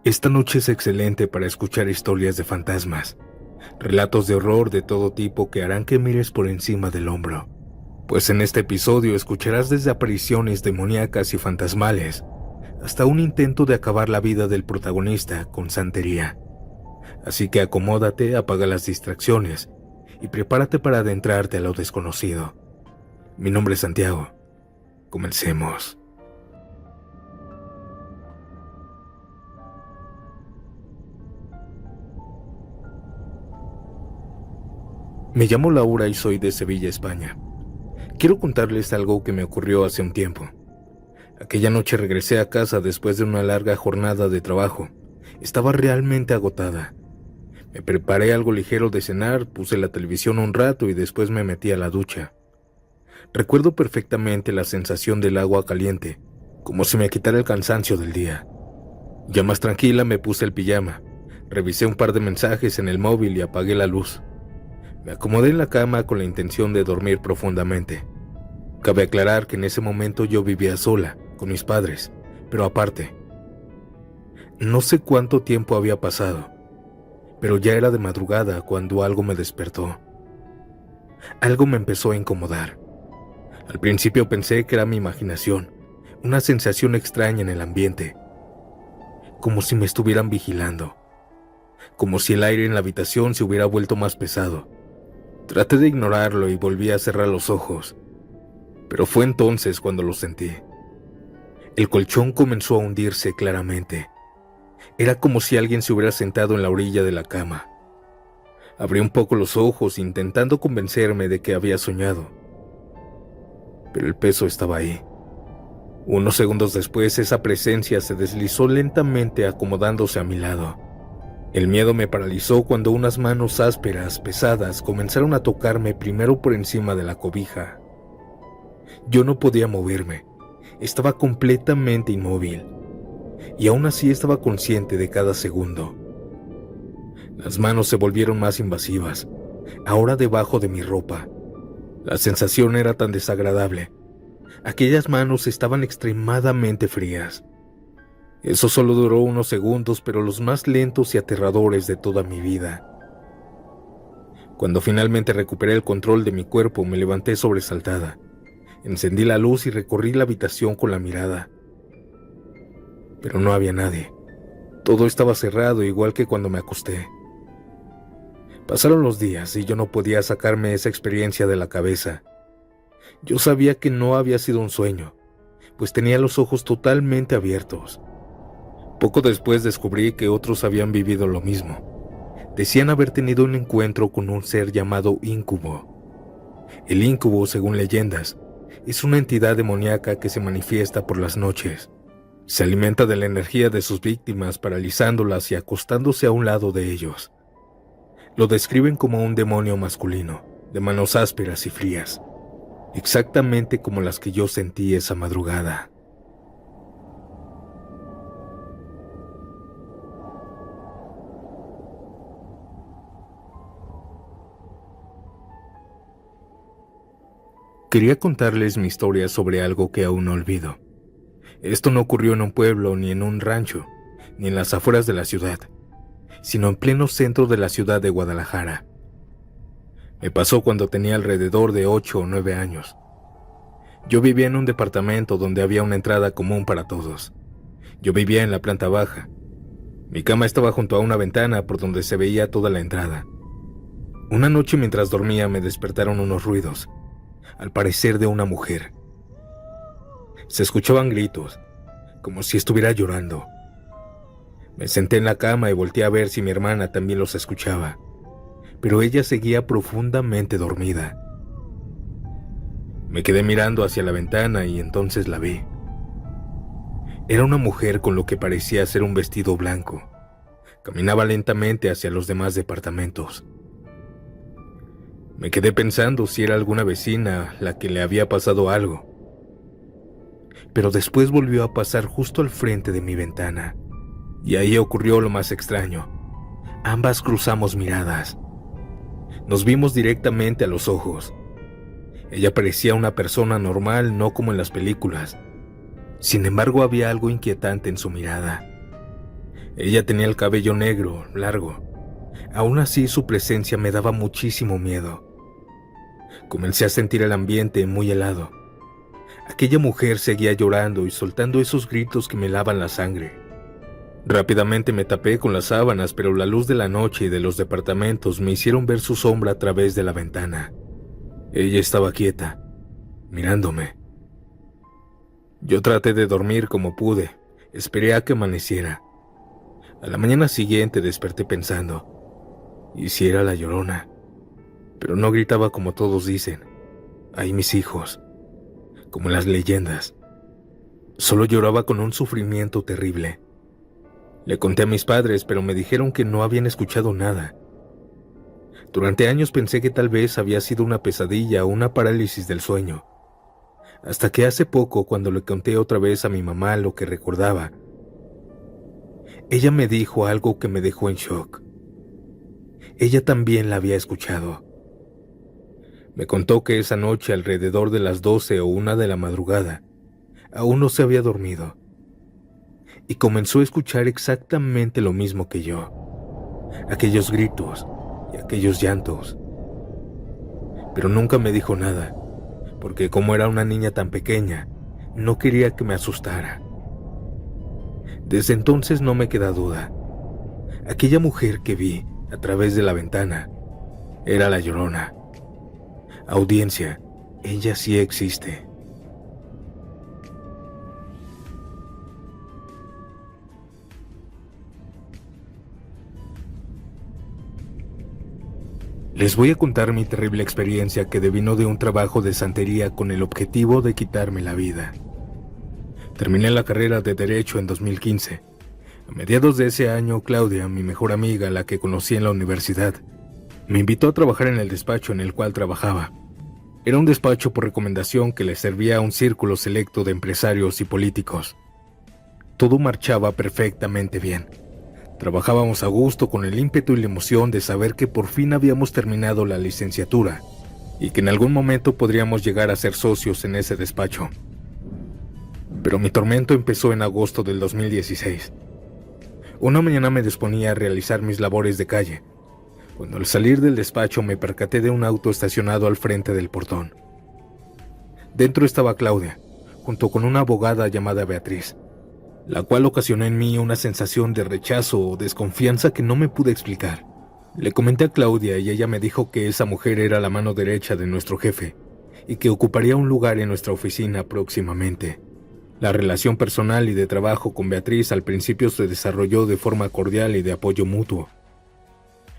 Esta noche es excelente para escuchar historias de fantasmas, relatos de horror de todo tipo que harán que mires por encima del hombro. Pues en este episodio escucharás desde apariciones demoníacas y fantasmales hasta un intento de acabar la vida del protagonista con santería. Así que acomódate, apaga las distracciones y prepárate para adentrarte a lo desconocido. Mi nombre es Santiago. Comencemos. Me llamo Laura y soy de Sevilla, España. Quiero contarles algo que me ocurrió hace un tiempo. Aquella noche regresé a casa después de una larga jornada de trabajo. Estaba realmente agotada. Me preparé algo ligero de cenar, puse la televisión un rato y después me metí a la ducha. Recuerdo perfectamente la sensación del agua caliente, como si me quitara el cansancio del día. Ya más tranquila me puse el pijama, revisé un par de mensajes en el móvil y apagué la luz. Me acomodé en la cama con la intención de dormir profundamente. Cabe aclarar que en ese momento yo vivía sola, con mis padres, pero aparte. No sé cuánto tiempo había pasado, pero ya era de madrugada cuando algo me despertó. Algo me empezó a incomodar. Al principio pensé que era mi imaginación, una sensación extraña en el ambiente, como si me estuvieran vigilando, como si el aire en la habitación se hubiera vuelto más pesado. Traté de ignorarlo y volví a cerrar los ojos, pero fue entonces cuando lo sentí. El colchón comenzó a hundirse claramente. Era como si alguien se hubiera sentado en la orilla de la cama. Abrí un poco los ojos intentando convencerme de que había soñado, pero el peso estaba ahí. Unos segundos después, esa presencia se deslizó lentamente acomodándose a mi lado. El miedo me paralizó cuando unas manos ásperas, pesadas, comenzaron a tocarme primero por encima de la cobija. Yo no podía moverme, estaba completamente inmóvil, y aún así estaba consciente de cada segundo. Las manos se volvieron más invasivas, ahora debajo de mi ropa. La sensación era tan desagradable. Aquellas manos estaban extremadamente frías. Eso solo duró unos segundos, pero los más lentos y aterradores de toda mi vida. Cuando finalmente recuperé el control de mi cuerpo, me levanté sobresaltada. Encendí la luz y recorrí la habitación con la mirada. Pero no había nadie. Todo estaba cerrado, igual que cuando me acosté. Pasaron los días y yo no podía sacarme esa experiencia de la cabeza. Yo sabía que no había sido un sueño, pues tenía los ojos totalmente abiertos. Poco después descubrí que otros habían vivido lo mismo. Decían haber tenido un encuentro con un ser llamado Incubo. El Incubo, según leyendas, es una entidad demoníaca que se manifiesta por las noches. Se alimenta de la energía de sus víctimas, paralizándolas y acostándose a un lado de ellos. Lo describen como un demonio masculino, de manos ásperas y frías, exactamente como las que yo sentí esa madrugada. Quería contarles mi historia sobre algo que aún no olvido. Esto no ocurrió en un pueblo, ni en un rancho, ni en las afueras de la ciudad, sino en pleno centro de la ciudad de Guadalajara. Me pasó cuando tenía alrededor de 8 o 9 años. Yo vivía en un departamento donde había una entrada común para todos. Yo vivía en la planta baja. Mi cama estaba junto a una ventana por donde se veía toda la entrada. Una noche mientras dormía me despertaron unos ruidos, al parecer de una mujer. Se escuchaban gritos, como si estuviera llorando. Me senté en la cama y volteé a ver si mi hermana también los escuchaba, pero ella seguía profundamente dormida. Me quedé mirando hacia la ventana y entonces la vi. Era una mujer con lo que parecía ser un vestido blanco. Caminaba lentamente hacia los demás departamentos. Me quedé pensando si era alguna vecina la que le había pasado algo. Pero después volvió a pasar justo al frente de mi ventana. Y ahí ocurrió lo más extraño. Ambas cruzamos miradas. Nos vimos directamente a los ojos. Ella parecía una persona normal, no como en las películas. Sin embargo, había algo inquietante en su mirada. Ella tenía el cabello negro, largo. Aún así, su presencia me daba muchísimo miedo. Comencé a sentir el ambiente muy helado. Aquella mujer seguía llorando y soltando esos gritos que me helaban la sangre. Rápidamente me tapé con las sábanas, pero la luz de la noche y de los departamentos me hicieron ver su sombra a través de la ventana. Ella estaba quieta, mirándome. Yo traté de dormir como pude. Esperé a que amaneciera. A la mañana siguiente desperté pensando, ¿y si era la Llorona? Pero no gritaba como todos dicen, ¡ay, mis hijos!, como en las leyendas. Solo lloraba con un sufrimiento terrible. Le conté a mis padres, pero me dijeron que no habían escuchado nada. Durante años pensé que tal vez había sido una pesadilla o una parálisis del sueño. Hasta que hace poco, cuando le conté otra vez a mi mamá lo que recordaba, ella me dijo algo que me dejó en shock. Ella también la había escuchado. Me contó que esa noche, alrededor de las 12 o 1 de la madrugada, aún no se había dormido, y comenzó a escuchar exactamente lo mismo que yo. Aquellos gritos y aquellos llantos. Pero nunca me dijo nada, porque como era una niña tan pequeña, no quería que me asustara. Desde entonces no me queda duda. Aquella mujer que vi a través de la ventana era la Llorona. Audiencia, ella sí existe. Les voy a contar mi terrible experiencia que devino de un trabajo de santería con el objetivo de quitarme la vida. Terminé la carrera de Derecho en 2015. A mediados de ese año, Claudia, mi mejor amiga, la que conocí en la universidad, me invitó a trabajar en el despacho en el cual trabajaba. Era un despacho por recomendación que le servía a un círculo selecto de empresarios y políticos. Todo marchaba perfectamente bien. Trabajábamos a gusto con el ímpetu y la emoción de saber que por fin habíamos terminado la licenciatura y que en algún momento podríamos llegar a ser socios en ese despacho. Pero mi tormento empezó en agosto del 2016. Una mañana me disponía a realizar mis labores de calle, cuando al salir del despacho me percaté de un auto estacionado al frente del portón. Dentro estaba Claudia, junto con una abogada llamada Beatriz, la cual ocasionó en mí una sensación de rechazo o desconfianza que no me pude explicar. Le comenté a Claudia y ella me dijo que esa mujer era la mano derecha de nuestro jefe y que ocuparía un lugar en nuestra oficina próximamente. La relación personal y de trabajo con Beatriz al principio se desarrolló de forma cordial y de apoyo mutuo.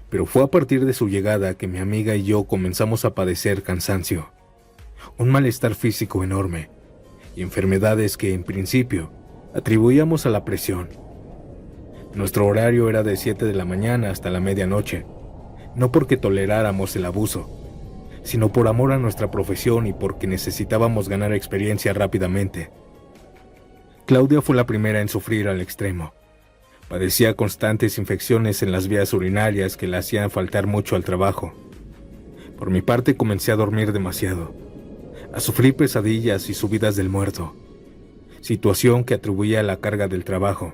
Pero fue a partir de su llegada que mi amiga y yo comenzamos a padecer cansancio, un malestar físico enorme y enfermedades que, en principio, atribuíamos a la presión. Nuestro horario era de 7 de la mañana hasta la medianoche, no porque toleráramos el abuso, sino por amor a nuestra profesión y porque necesitábamos ganar experiencia rápidamente. Claudia fue la primera en sufrir al extremo. Padecía constantes infecciones en las vías urinarias que le hacían faltar mucho al trabajo. Por mi parte comencé a dormir demasiado, a sufrir pesadillas y subidas del muerto, situación que atribuía a la carga del trabajo.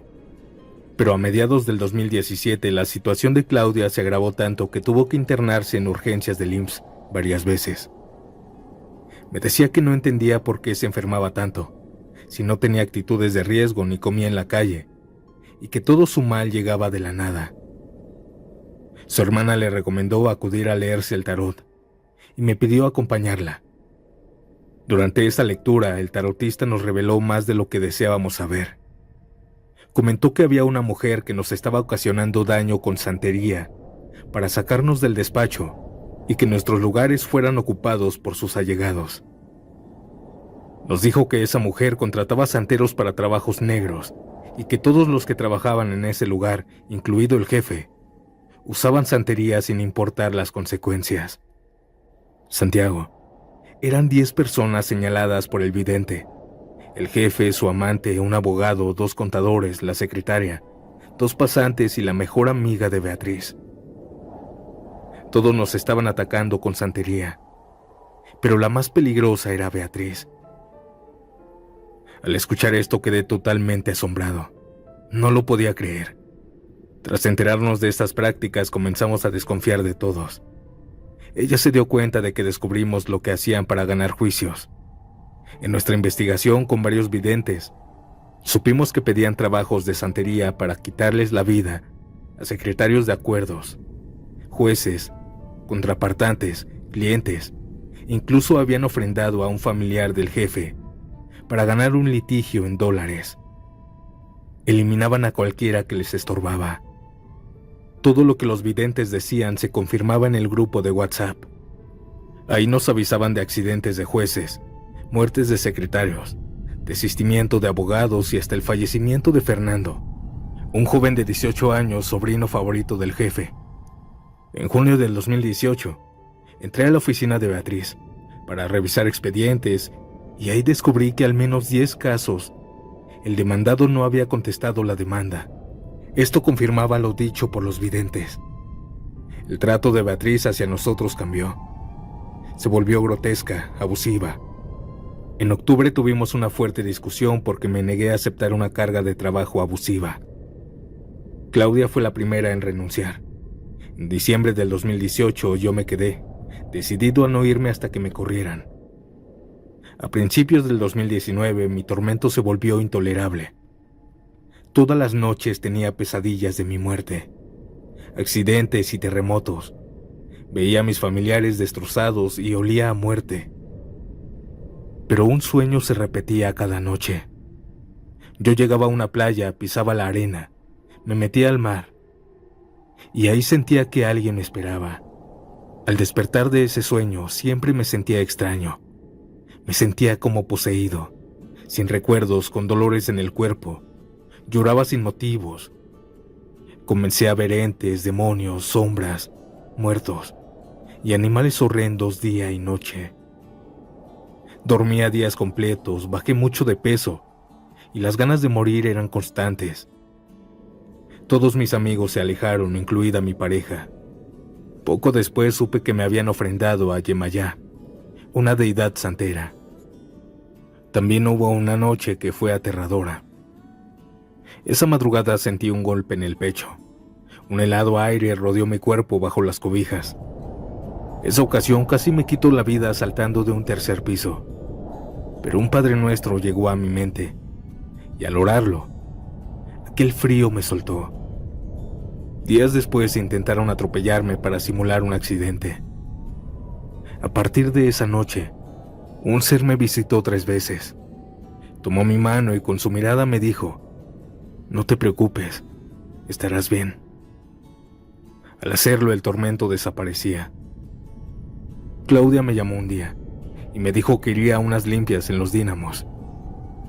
Pero a mediados del 2017 la situación de Claudia se agravó tanto que tuvo que internarse en urgencias del IMSS varias veces. Me decía que no entendía por qué se enfermaba tanto, si no tenía actitudes de riesgo ni comía en la calle, y que todo su mal llegaba de la nada. Su hermana le recomendó acudir a leerse el tarot, y me pidió acompañarla. Durante esa lectura, el tarotista nos reveló más de lo que deseábamos saber. Comentó que había una mujer que nos estaba ocasionando daño con santería para sacarnos del despacho y que nuestros lugares fueran ocupados por sus allegados. Nos dijo que esa mujer contrataba santeros para trabajos negros y que todos los que trabajaban en ese lugar, incluido el jefe, usaban santería sin importar las consecuencias. Santiago, eran 10 personas señaladas por el vidente: el jefe, su amante, un abogado, 2 contadores, la secretaria, 2 pasantes y la mejor amiga de Beatriz. Todos nos estaban atacando con santería, pero la más peligrosa era Beatriz. Al escuchar esto quedé totalmente asombrado. No lo podía creer. Tras enterarnos de estas prácticas, comenzamos a desconfiar de todos. Ella se dio cuenta de que descubrimos lo que hacían para ganar juicios. En nuestra investigación con varios videntes, supimos que pedían trabajos de santería para quitarles la vida a secretarios de acuerdos, jueces, contrapartantes, clientes. Incluso habían ofrendado a un familiar del jefe para ganar un litigio en dólares. Eliminaban a cualquiera que les estorbaba. Todo lo que los videntes decían se confirmaba en el grupo de WhatsApp. Ahí nos avisaban de accidentes de jueces, muertes de secretarios, desistimiento de abogados y hasta el fallecimiento de Fernando, un joven de 18 años, sobrino favorito del jefe. En junio del 2018, entré a la oficina de Beatriz para revisar expedientes y ahí descubrí que al menos 10 casos, el demandado no había contestado la demanda. Esto confirmaba lo dicho por los videntes. El trato de Beatriz hacia nosotros cambió. Se volvió grotesca, abusiva. En octubre tuvimos una fuerte discusión porque me negué a aceptar una carga de trabajo abusiva. Claudia fue la primera en renunciar. En diciembre del 2018 yo me quedé, decidido a no irme hasta que me corrieran. A principios del 2019 mi tormento se volvió intolerable. Todas las noches tenía pesadillas de mi muerte, accidentes y terremotos. Veía a mis familiares destrozados y olía a muerte. Pero un sueño se repetía cada noche. Yo llegaba a una playa, pisaba la arena, me metía al mar, y ahí sentía que alguien me esperaba. Al despertar de ese sueño, siempre me sentía extraño. Me sentía como poseído, sin recuerdos, con dolores en el cuerpo. Lloraba sin motivos. Comencé a ver entes, demonios, sombras, muertos y animales horrendos día y noche. Dormía días completos, bajé mucho de peso y las ganas de morir eran constantes. Todos mis amigos se alejaron, incluida mi pareja. Poco después supe que me habían ofrendado a Yemayá, una deidad santera. También hubo una noche que fue aterradora. Esa madrugada sentí un golpe en el pecho. Un helado aire rodeó mi cuerpo bajo las cobijas. Esa ocasión casi me quitó la vida saltando de un tercer piso. Pero un Padre Nuestro llegó a mi mente, y al orarlo, aquel frío me soltó. Días después intentaron atropellarme para simular un accidente. A partir de esa noche, un ser me visitó 3 veces. Tomó mi mano y con su mirada me dijo: «No te preocupes, estarás bien». Al hacerlo, el tormento desaparecía. Claudia me llamó un día y me dijo que iría a unas limpias en los dínamos.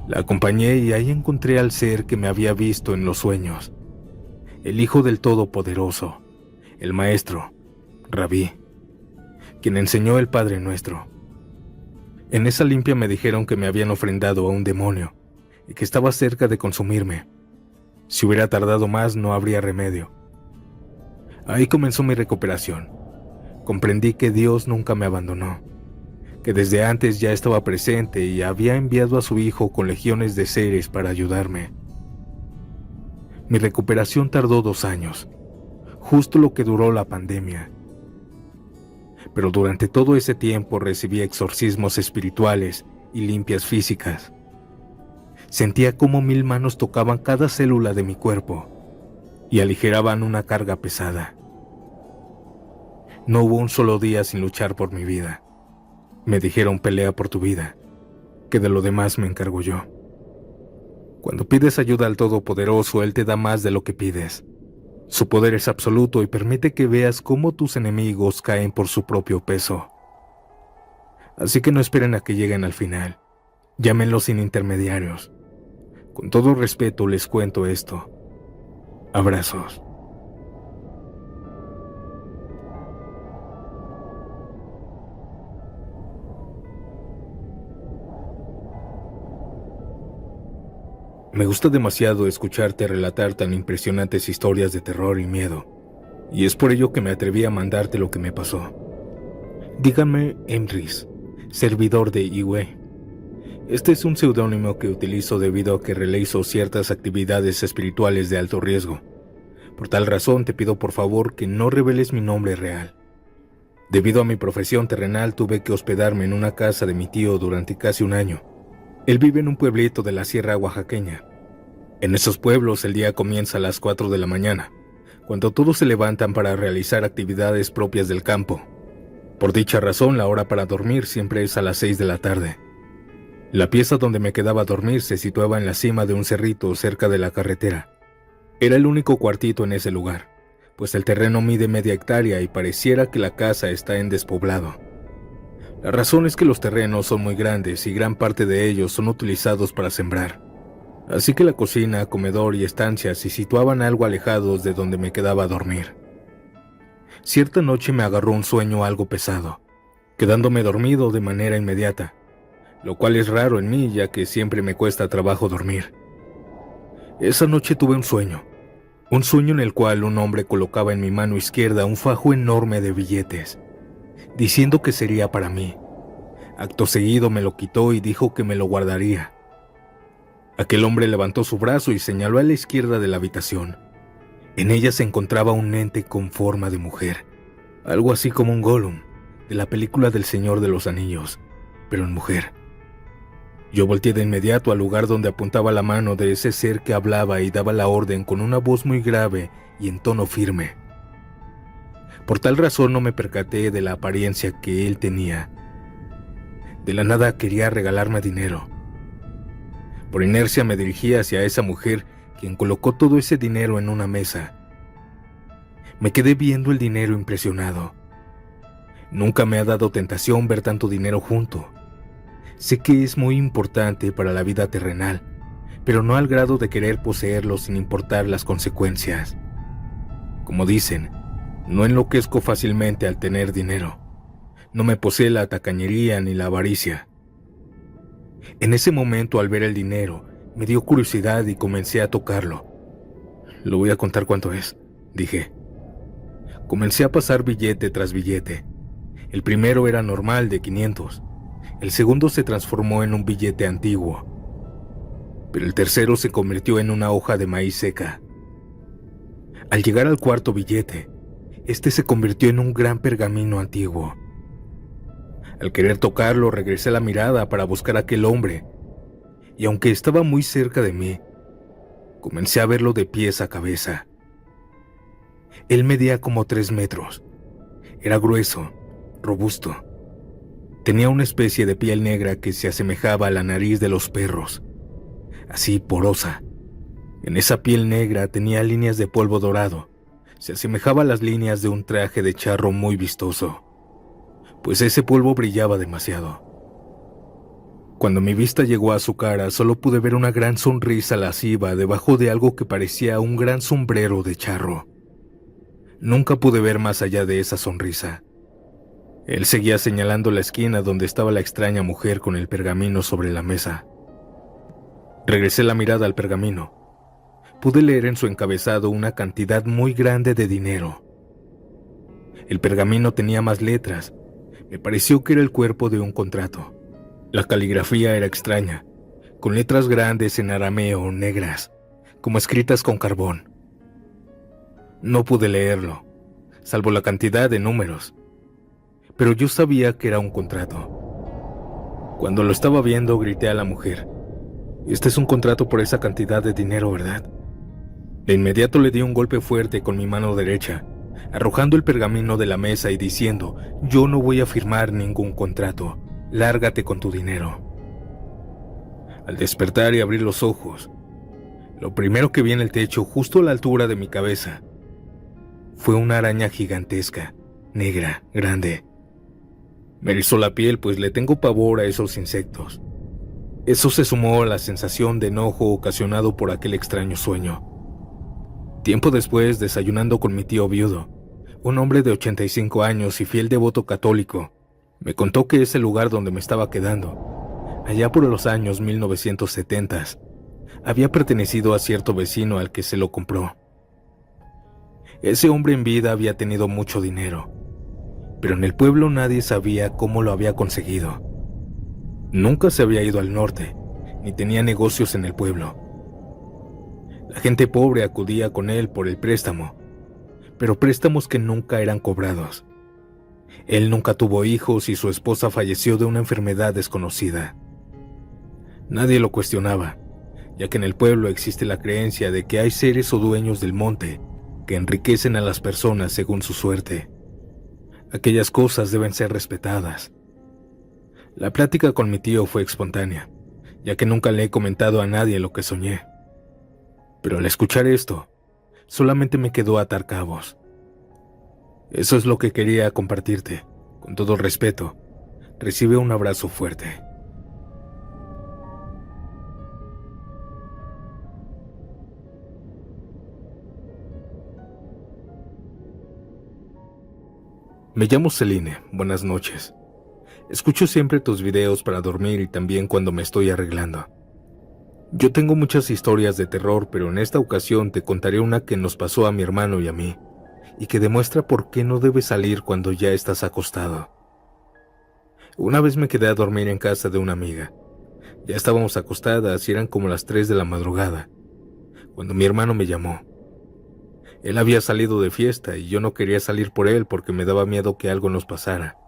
La acompañé y ahí encontré al ser que me había visto en los sueños, el Hijo del Todopoderoso, el Maestro, Rabí, quien enseñó el Padre Nuestro. En esa limpia me dijeron que me habían ofrendado a un demonio y que estaba cerca de consumirme. Si hubiera tardado más, no habría remedio. Ahí comenzó mi recuperación. Comprendí que Dios nunca me abandonó, que desde antes ya estaba presente y había enviado a su Hijo con legiones de seres para ayudarme. Mi recuperación tardó 2 años, justo lo que duró la pandemia. Pero durante todo ese tiempo recibí exorcismos espirituales y limpias físicas. Sentía como 1000 manos tocaban cada célula de mi cuerpo y aligeraban una carga pesada. No hubo un solo día sin luchar por mi vida. Me dijeron: pelea por tu vida, que de lo demás me encargo yo. Cuando pides ayuda al Todopoderoso, Él te da más de lo que pides. Su poder es absoluto y permite que veas cómo tus enemigos caen por su propio peso. Así que no esperen a que lleguen al final. Llámenlos sin intermediarios. Con todo respeto les cuento esto. Abrazos. Me gusta demasiado escucharte relatar tan impresionantes historias de terror y miedo, y es por ello que me atreví a mandarte lo que me pasó. Dígame Emrys, servidor de Iwe. Este es un seudónimo que utilizo debido a que realizo ciertas actividades espirituales de alto riesgo, Por tal razón te pido por favor que no reveles mi nombre real. Debido a mi profesión terrenal tuve que hospedarme en una casa de mi tío durante casi un año. Él vive en un pueblito de la sierra oaxaqueña. En esos pueblos el día comienza a las 4 de la mañana, cuando todos se levantan para realizar actividades propias del campo. Por dicha razón, la hora para dormir siempre es a las 6 de la tarde. La pieza donde me quedaba a dormir se situaba en la cima de un cerrito cerca de la carretera. Era el único cuartito en ese lugar, pues el terreno mide media hectárea y pareciera que la casa está en despoblado. La razón es que los terrenos son muy grandes y gran parte de ellos son utilizados para sembrar. Así que la cocina, comedor y estancia se situaban algo alejados de donde me quedaba a dormir. Cierta noche me agarró un sueño algo pesado, quedándome dormido de manera inmediata, lo cual es raro en mí ya que siempre me cuesta trabajo dormir. Esa noche tuve un sueño en el cual un hombre colocaba en mi mano izquierda un fajo enorme de billetes, diciendo que sería para mí. Acto seguido me lo quitó y dijo que me lo guardaría. Aquel hombre levantó su brazo y señaló a la izquierda de la habitación. En ella se encontraba un ente con forma de mujer, algo así como un Gollum de la película del Señor de los Anillos, pero en mujer. Yo volteé de inmediato al lugar donde apuntaba la mano de ese ser que hablaba y daba la orden con una voz muy grave y en tono firme. Por tal razón no me percaté de la apariencia que él tenía. De la nada quería regalarme dinero. Por inercia me dirigí hacia esa mujer, quien colocó todo ese dinero en una mesa. Me quedé viendo el dinero impresionado. Nunca me ha dado tentación ver tanto dinero junto. Sé que es muy importante para la vida terrenal, pero no al grado de querer poseerlo sin importar las consecuencias. Como dicen, no enloquezco fácilmente al tener dinero. No me posee la tacañería ni la avaricia. En ese momento, al ver el dinero, me dio curiosidad y comencé a tocarlo. Lo voy a contar cuánto es, dije. Comencé a pasar billete tras billete. El primero era normal de 500. El segundo se transformó en un billete antiguo. Pero el tercero se convirtió en una hoja de maíz seca. Al llegar al cuarto billete, este se convirtió en un gran pergamino antiguo. Al querer tocarlo, regresé la mirada para buscar a aquel hombre, y aunque estaba muy cerca de mí, comencé a verlo de pies a cabeza. Él medía como 3 metros. Era grueso, robusto. Tenía una especie de piel negra que se asemejaba a la nariz de los perros, así porosa. En esa piel negra tenía líneas de polvo dorado. Se asemejaba a las líneas de un traje de charro muy vistoso, pues ese polvo brillaba demasiado. Cuando mi vista llegó a su cara, solo pude ver una gran sonrisa lasciva debajo de algo que parecía un gran sombrero de charro. Nunca pude ver más allá de esa sonrisa. Él seguía señalando la esquina donde estaba la extraña mujer con el pergamino sobre la mesa. Regresé la mirada al pergamino. Pude leer en su encabezado una cantidad muy grande de dinero. El pergamino tenía más letras. Me pareció que era el cuerpo de un contrato. La caligrafía era extraña, con letras grandes en arameo negras, como escritas con carbón. No pude leerlo, salvo la cantidad de números, pero yo sabía que era un contrato. Cuando lo estaba viendo, grité a la mujer: «Este es un contrato por esa cantidad de dinero, ¿verdad?». De inmediato le di un golpe fuerte con mi mano derecha, arrojando el pergamino de la mesa y diciendo: «Yo no voy a firmar ningún contrato. Lárgate con tu dinero». Al despertar y abrir los ojos, lo primero que vi en el techo, justo a la altura de mi cabeza, fue una araña gigantesca, negra, grande. Me erizó la piel, pues le tengo pavor a esos insectos. Eso se sumó a la sensación de enojo ocasionado por aquel extraño sueño. Tiempo después, desayunando con mi tío viudo, un hombre de 85 años y fiel devoto católico, me contó que ese lugar donde me estaba quedando, allá por los años 1970, había pertenecido a cierto vecino al que se lo compró. Ese hombre en vida había tenido mucho dinero, pero en el pueblo nadie sabía cómo lo había conseguido. Nunca se había ido al norte, ni tenía negocios en el pueblo. La gente pobre acudía con él por el préstamo, pero préstamos que nunca eran cobrados. Él nunca tuvo hijos y su esposa falleció de una enfermedad desconocida. Nadie lo cuestionaba, ya que en el pueblo existe la creencia de que hay seres o dueños del monte que enriquecen a las personas según su suerte. Aquellas cosas deben ser respetadas. La plática con mi tío fue espontánea, ya que nunca le he comentado a nadie lo que soñé. Pero al escuchar esto, solamente me quedó atar cabos. Eso es lo que quería compartirte. Con todo respeto, recibe un abrazo fuerte. Me llamo Celine, buenas noches. Escucho siempre tus videos para dormir y también cuando me estoy arreglando. Yo tengo muchas historias de terror, pero en esta ocasión te contaré una que nos pasó a mi hermano y a mí, y que demuestra por qué no debes salir cuando ya estás acostado. Una vez me quedé a dormir en casa de una amiga. Ya estábamos acostadas y eran como las 3 de la madrugada, cuando mi hermano me llamó. Él había salido de fiesta y yo no quería salir por él porque me daba miedo que algo nos pasara.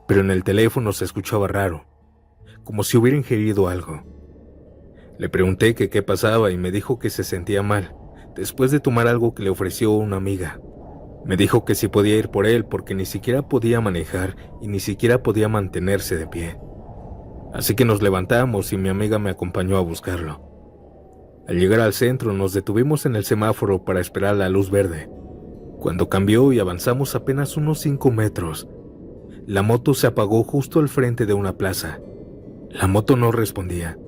Pero en el teléfono se escuchaba raro, como si hubiera ingerido algo. Le pregunté que qué pasaba y me dijo que se sentía mal, después de tomar algo que le ofreció una amiga. Me dijo que si podía ir por él porque ni siquiera podía manejar y ni siquiera podía mantenerse de pie. Así que nos levantamos y mi amiga me acompañó a buscarlo. Al llegar al centro nos detuvimos en el semáforo para esperar la luz verde. Cuando cambió y avanzamos apenas unos 5 metros, la moto se apagó justo al frente de una plaza. La moto no respondía,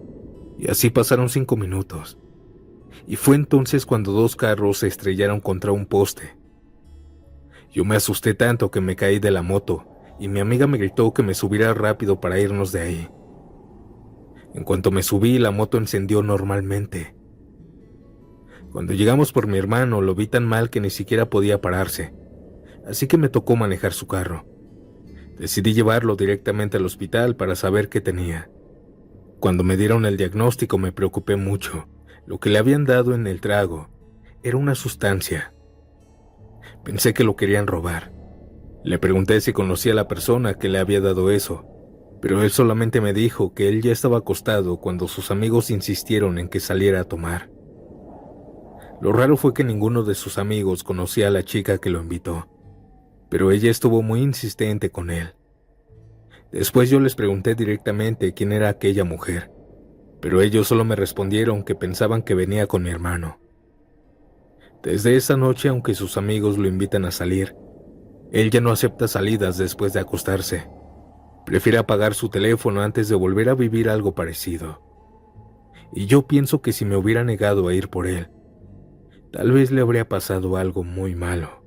y así pasaron 5 minutos. Y fue entonces cuando 2 carros se estrellaron contra un poste. Yo me asusté tanto que me caí de la moto, y mi amiga me gritó que me subiera rápido para irnos de ahí. En cuanto me subí, la moto encendió normalmente. Cuando llegamos por mi hermano, lo vi tan mal que ni siquiera podía pararse, así que me tocó manejar su carro. Decidí llevarlo directamente al hospital para saber qué tenía. Cuando me dieron el diagnóstico me preocupé mucho. Lo que le habían dado en el trago era una sustancia. Pensé que lo querían robar. Le pregunté si conocía a la persona que le había dado eso, pero él solamente me dijo que él ya estaba acostado cuando sus amigos insistieron en que saliera a tomar. Lo raro fue que ninguno de sus amigos conocía a la chica que lo invitó, pero ella estuvo muy insistente con él. Después yo les pregunté directamente quién era aquella mujer, pero ellos solo me respondieron que pensaban que venía con mi hermano. Desde esa noche, aunque sus amigos lo invitan a salir, él ya no acepta salidas después de acostarse. Prefiere apagar su teléfono antes de volver a vivir algo parecido. Y yo pienso que si me hubiera negado a ir por él, tal vez le habría pasado algo muy malo.